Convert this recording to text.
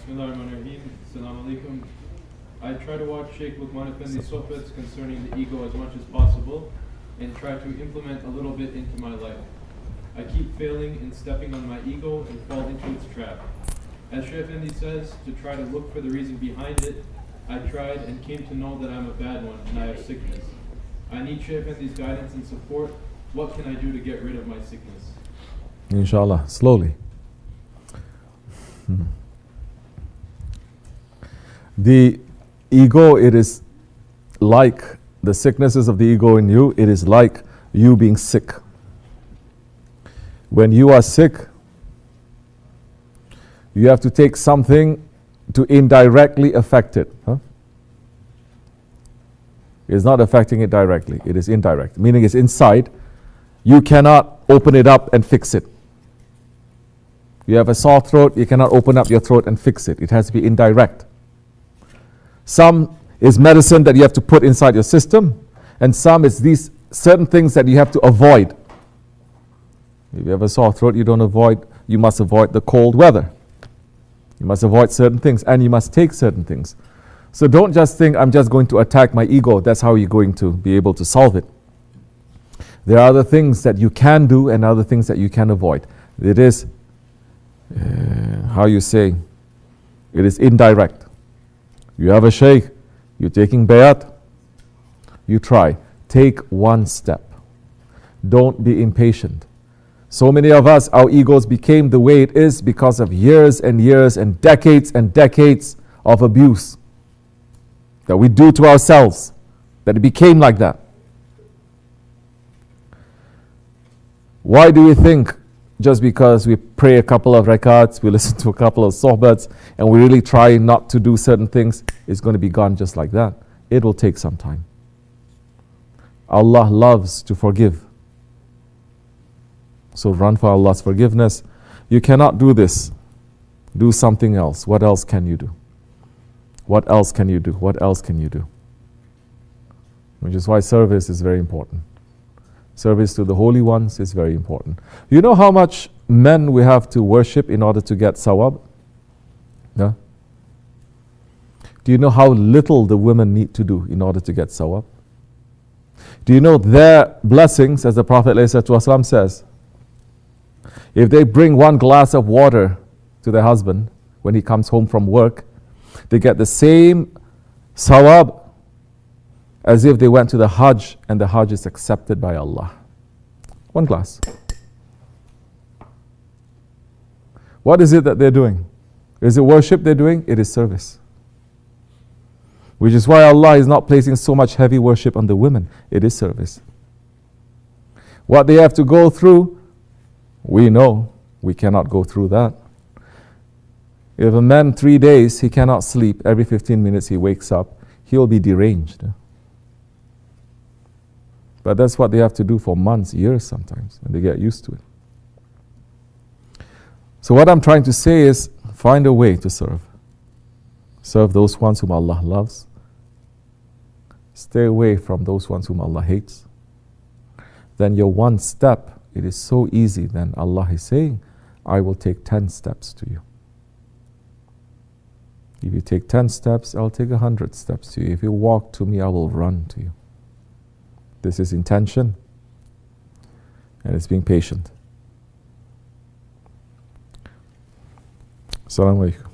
Bismillahirrahmanirrahim. Assalamu alaikum. I try to watch Shaykh Lokman Efendi's sohbats concerning the ego as much as possible and try to implement a little bit into my life. I keep failing in stepping on my ego and fall into its trap. As Shaykh Efendi says, to try to look for the reason behind it, I tried and came to know that I'm a bad one and I have sickness. I need Shaykh Efendi's guidance and support. What can I do to get rid of my sickness? Inshallah, slowly. The ego, it is like the sicknesses of the ego in you, it is like you being sick. When you are sick, you have to take something to indirectly affect it. It's not affecting it directly, it is indirect, meaning it's inside. You cannot open it up and fix it. You have a sore throat, you cannot open up your throat and fix it. It has to be indirect. Some is medicine that you have to put inside your system, and some is these certain things that you have to avoid. If you have a sore throat, you must avoid the cold weather. You must avoid certain things, and you must take certain things. So don't just think, I'm just going to attack my ego. That's how you're going to be able to solve it. There are other things that you can do and other things that you can avoid. It is, it is indirect. You have a shaykh, you're taking bayat, you try. Take one step. Don't be impatient. So many of us, our egos became the way it is because of years and years and decades of abuse that we do to ourselves, that it became like that. Why do we think just because we pray a couple of rakats, we listen to a couple of sohbats, and we really try not to do certain things, it's going to be gone just like that? It will take some time. Allah loves to forgive. So run for Allah's forgiveness. You cannot do this. Do something else. What else can you do? What else can you do? What else can you do? Which is why service is very important. Service to the holy ones is very important. You know how much men we have to worship in order to get sawab? No? Do you know how little the women need to do in order to get sawab? Do you know their blessings, as the Prophet ﷺ says, if they bring one glass of water to their husband when he comes home from work, they get the same sawab as if they went to the Hajj and the Hajj is accepted by Allah. One glass. What is it that they're doing? Is it worship they're doing? It is service. Which is why Allah is not placing so much heavy worship on the women. It is service. What they have to go through, we know. We cannot go through that. If a man 3 days, he cannot sleep, every 15 minutes he wakes up, he'll be deranged. But that's what they have to do for months, years sometimes, and they get used to it. So what I'm trying to say is, find a way to serve. Serve those ones whom Allah loves. Stay away from those ones whom Allah hates. Then your one step, it is so easy. Then Allah is saying, I will take 10 steps to you. If you take 10 steps, I'll take 100 steps to you. If you walk to me, I will run to you. This is intention, and it's being patient. Assalamu alaikum.